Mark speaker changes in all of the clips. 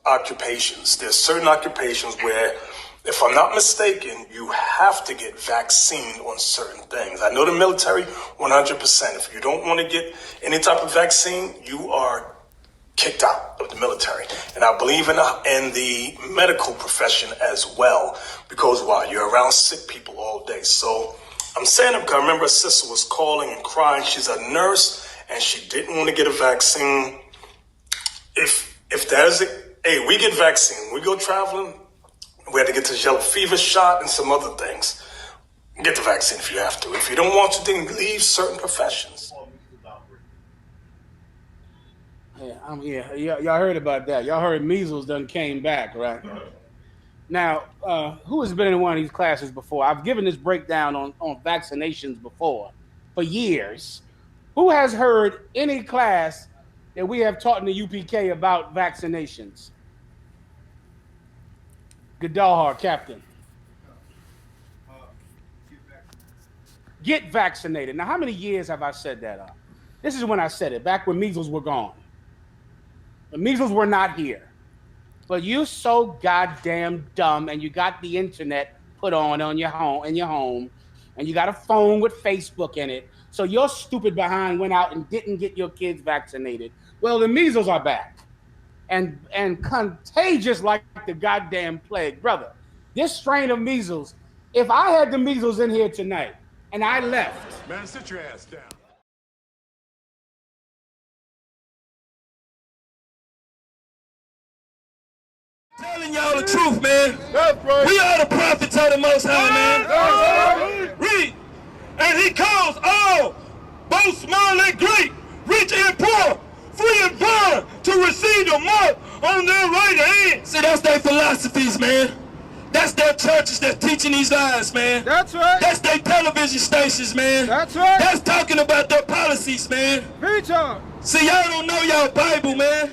Speaker 1: occupations. There's certain occupations where, if I'm not mistaken, you have to get vaccinated on certain things. I know the military, 100%. If you don't want to get any type of vaccine, you are kicked out of the military. And I believe in the medical profession as well, because why? You're around sick people all day. So I'm saying it because I remember a sister was calling and crying. She's a nurse and she didn't want to get a vaccine. If there's hey, we get vaccine. We go traveling. We had to get the yellow fever shot and some other things. Get the vaccine if you have to. If you don't want to, then leave certain professions.
Speaker 2: Yeah, y'all heard about that. Y'all heard measles done came back, right? Now, who has been in one of these classes before? I've given this breakdown on vaccinations before for years. Who has heard any class that we have taught in the UPK about vaccinations? Gadalhar, Captain. Get vaccinated. Now, how many years have I said that? This is when I said it, back when measles were gone. The measles were not here. But you're so goddamn dumb, and you got the internet put on your home, and you got a phone with Facebook in it. So your stupid behind went out and didn't get your kids vaccinated. Well, the measles are back. And contagious like the goddamn plague. Brother, this strain of measles, if I had the measles in here tonight and I left.
Speaker 3: Man, sit your ass down.
Speaker 4: Telling y'all the truth, man. That's right. We are the prophets of the Most High, man. That's right. Read. And he calls all, both small and great, rich and poor, free and bond, to receive the mark on their right hand. See, that's their philosophies, man. That's their churches that's teaching these lies, man.
Speaker 5: That's right.
Speaker 4: That's their television stations, man.
Speaker 5: That's right.
Speaker 4: That's talking about their policies, man.
Speaker 5: Preach on.
Speaker 4: See, y'all don't know y'all Bible, man.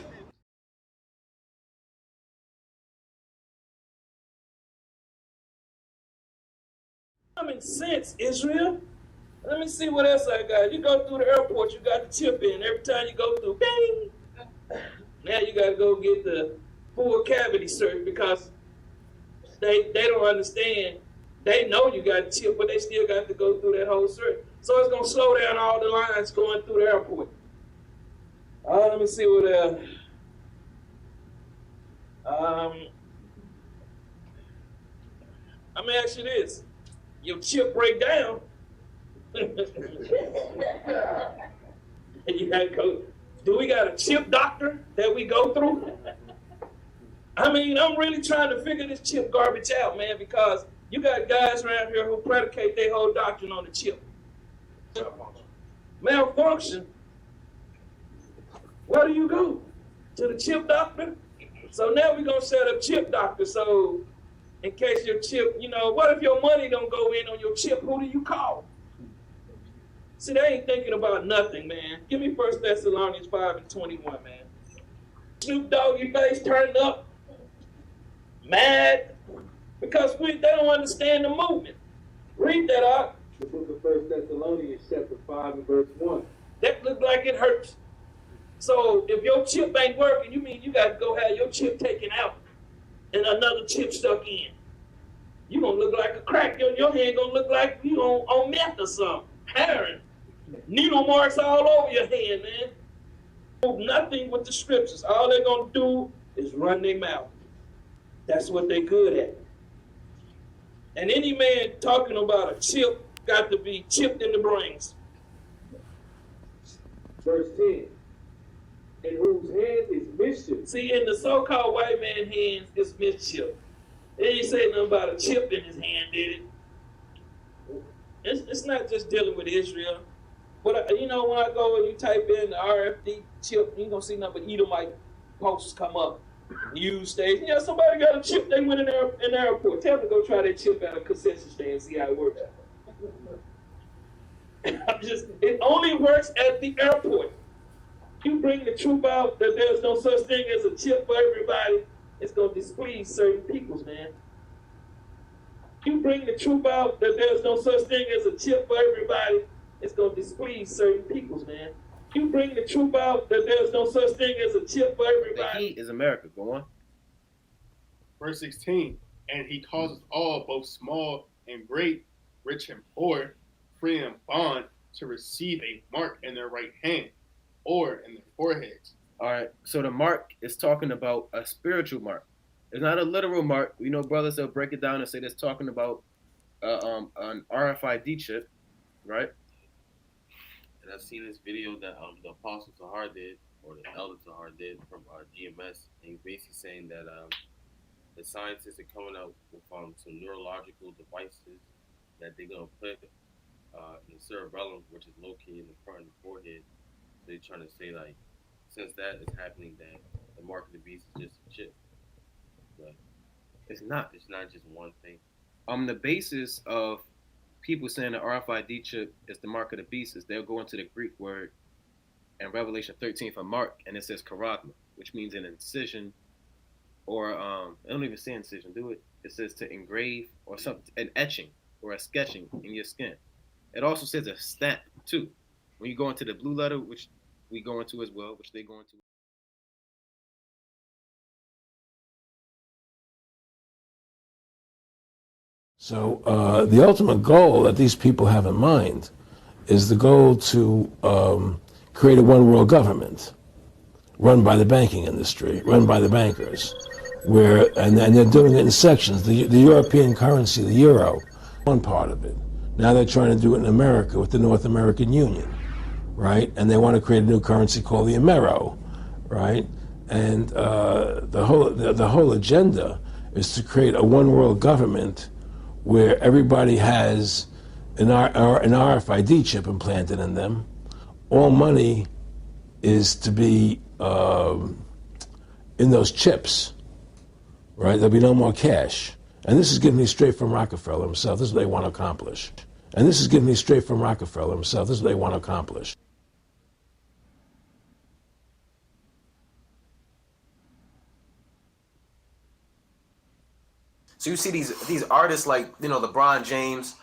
Speaker 4: Common sense, Israel. Let me see what else I got. You go through the airport, you got the chip in. Every time you go through, bing. Now you got to go get the full cavity search because they don't understand. They know you got the chip, but they still got to go through that whole search. So it's going to slow down all the lines going through the airport. Let me see what else. Let me ask you this. Your chip break down. And you gotta go. Do we got a chip doctor that we go through? I mean, I'm really trying to figure this chip garbage out, man, because you got guys around here who predicate their whole doctrine on the chip. Malfunction. Where do you go? To the chip doctor? So now we're gonna set up chip doctor. So in case your chip, what if your money don't go in on your chip? Who do you call? See, they ain't thinking about nothing, man. Give me 1 Thessalonians 5:21, man. Snoop Doggy face turned up, mad, because they don't understand the movement. Read that out.
Speaker 6: The book of 1 Thessalonians chapter 5 and verse 1.
Speaker 4: That look like it hurts. So if your chip ain't working, you mean you got to go have your chip taken out and another chip stuck in. You gonna look like a crack. Your hand gonna look like you on meth or something. Heroin. Needle marks all over your hand, man. Do nothing with the scriptures. All they're gonna do is run their mouth. That's what they're good at. And any man talking about a chip got to be chipped in the brains.
Speaker 6: Verse 10. In whose hand is mischief.
Speaker 4: See, in the so-called white man's hands, it's mischief. They ain't say nothing about a chip in his hand, did it? It's not just dealing with Israel. But, when I go and you type in the RFD chip, you ain't going to see nothing but Edomite posts come up. News station. Somebody got a chip. They went in the airport. Tell them to go try that chip at a concession stand and see how it works. It only works at the airport. You bring the truth out that there's no such thing as a chip for everybody, it's going to displease certain peoples, man. You bring the truth out that there's no such thing as a chip for everybody, it's going to displease certain peoples, man. You bring the truth out that there's no such thing as a chip for everybody.
Speaker 7: The heat is America. Go on.
Speaker 3: verse 16, and he causes all, both small and great, rich and poor, free and bond, to receive a mark in their right hand or in their foreheads.
Speaker 5: All right, so the mark is talking about a spiritual mark. It's not a literal mark. We know brothers will break it down and say that's talking about an RFID chip, right?
Speaker 7: And I've seen this video that the Apostle Tahar did, or the Elder Tahar did from GMS, and he's basically saying that the scientists are coming out with some neurological devices that they're gonna put in the cerebellum, which is located in the front of the forehead. So they're trying to say, like, since that is happening, that the mark of the beast is just a chip. But
Speaker 5: It's not.
Speaker 7: it's not just one thing.
Speaker 5: The basis of people saying the RFID chip is the mark of the beast is they'll go into the Greek word in Revelation 13 for mark, and it says charagma, which means an incision, or I don't even say incision, do it? It says to engrave or something, an etching or a sketching in your skin. It also says a stamp too. When you go into the blue letter, which we go into as well, which they go into.
Speaker 8: So the ultimate goal that these people have in mind is the goal to create a one world government run by the banking industry, run by the bankers, and they're doing it in sections. The European currency, the euro, one part of it. Now they're trying to do it in America with the North American Union, right? And they want to create a new currency called the Amero, right? And the whole agenda is to create a one world government where everybody has an RFID chip implanted in them. All money is to be in those chips, right? There'll be no more cash. And this is getting me straight from Rockefeller himself. This is what they want to accomplish. And this is getting me straight from Rockefeller himself. This is what they want to accomplish.
Speaker 5: So you see these artists like, you know, LeBron James,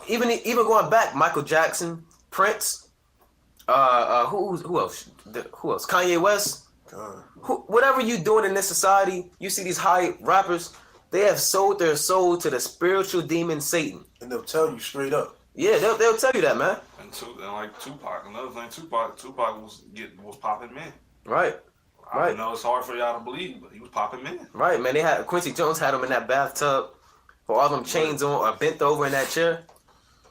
Speaker 5: even going back, Michael Jackson, Prince, who else? Who else? Kanye West. Whatever you doing in this society, you see these high rappers, they have sold their soul to the spiritual demon Satan.
Speaker 9: And they'll tell you straight up.
Speaker 5: Yeah, they'll tell you that, man.
Speaker 10: And like Tupac, another thing, Tupac was popping men.
Speaker 5: Right.
Speaker 10: I know it's hard for y'all to believe, but he was popping men.
Speaker 5: Right, man. They had Quincy Jones had him in that bathtub, with all them chains on, or bent over in that chair.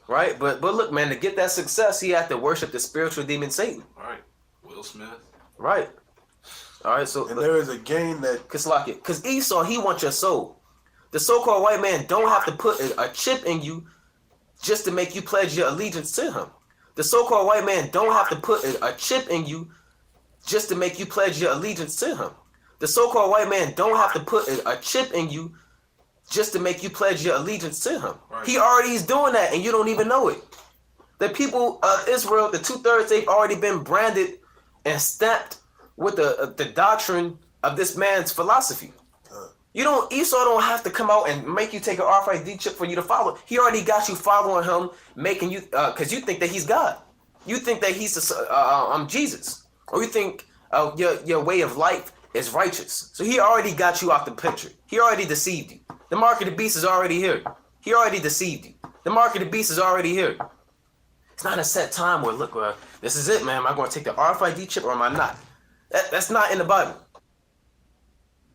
Speaker 5: Right, but look, man, to get that success, he had to worship the spiritual demon Satan.
Speaker 10: Right, Will Smith.
Speaker 5: Right. All right, so
Speaker 9: and there is a game that
Speaker 5: because Esau, he wants your soul. The so-called white man don't have to put a chip in you just to make you pledge your allegiance to him. The so-called white man don't have to put a chip in you just to make you pledge your allegiance to him. The so-called white man don't have to put a chip in you just to make you pledge your allegiance to him. Right. He already is doing that, and you don't even know it. The people of Israel, the 2/3, they've already been branded and stamped with the doctrine of this man's philosophy. Esau don't have to come out and make you take an RFID chip for you to follow. He already got you following him, making you, because you think that he's God. You think that he's Jesus. Or you think your way of life is righteous. So he already got you off the picture. He already deceived you. The mark of the beast is already here. He already deceived you. The mark of the beast is already here. It's not a set time where, look, this is it, man. Am I going to take the RFID chip or am I not? That's not in the Bible.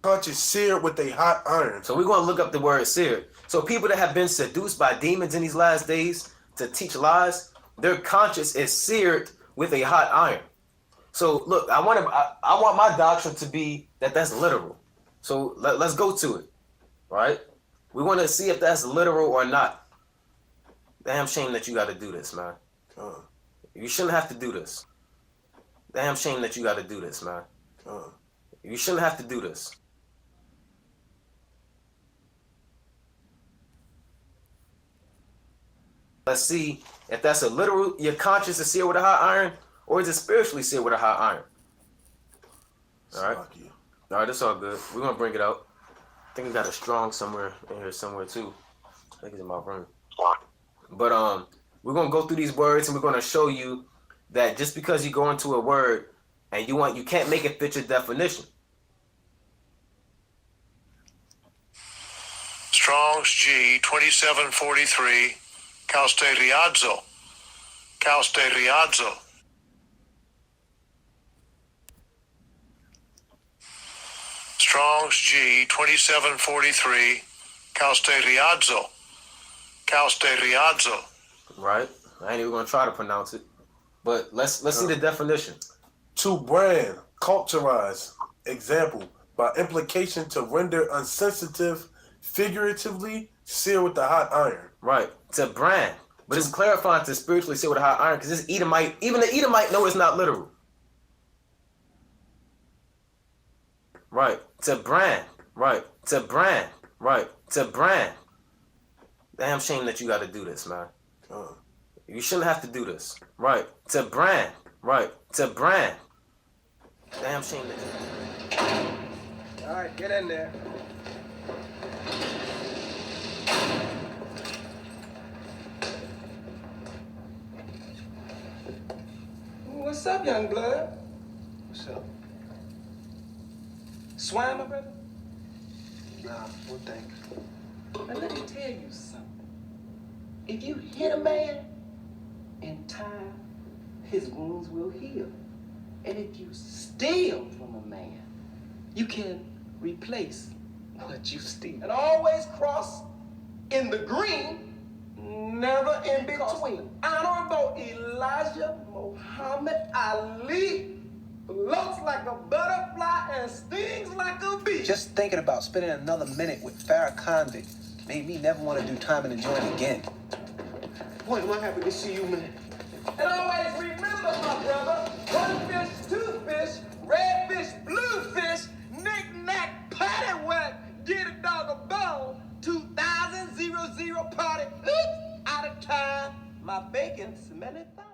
Speaker 9: conscience seared with a hot iron.
Speaker 5: So we're going to look up the word seared. So people that have been seduced by demons in these last days to teach lies, their conscience is seared with a hot iron. So look, I want my doctrine to be that that's literal. So let's go to it, right? We want to see if that's literal or not. Damn shame that you got to do this, man. You shouldn't have to do this. Damn shame that you got to do this, man. You shouldn't have to do this. Let's see if that's a literal, your conscience is seared with a hot iron, or is it spiritually seared with a hot iron? All right. All right, that's all good. We're going to bring it out. I think we got a strong somewhere in here somewhere too. I think it's in my room. But we're going to go through these words and we're going to show you that just because you go into a word and you can't make it fit your definition.
Speaker 11: Strong's G 2743, Causte Riazzo. Causte Riazzo. Strong's G 2743, Causte Riazzo. Causte Riazzo.
Speaker 5: Right? I ain't even gonna try to pronounce it. But let's see the definition.
Speaker 9: To brand, culturize. Example, by implication to render unsensitive, figuratively, sear with the hot iron.
Speaker 5: Right. To brand. But it's clarifying to spiritually sear with a hot iron, because this Edomite, even the Edomite know it's not literal. Right. To brand. Right. To brand. Right. To brand. Damn shame that you gotta do this, man. You shouldn't have to do this. Right. To brand. Right. To brand. Damn shame that you...
Speaker 12: All right, get in there. What's up, young blood? What's up? Swine, my brother? Nah, well, thank you. Now, let me tell you something. If you hit a man, in time, his wounds will heal. And if you steal from a man, you can replace what you steal. And always cross in the green, never in between. Honorable Elijah Muhammad Ali floats like a butterfly and stings like a bee. Just thinking about spending another minute with Farrakhan made me never want to do time in the joint again. Boy, am I happy to see you, man. And always remember, my brother, one fish, two fish, red fish, blue fish, knick-knack, paddywhack, get a dog a bone, 2000 party, out of time, my bacon smelly fine.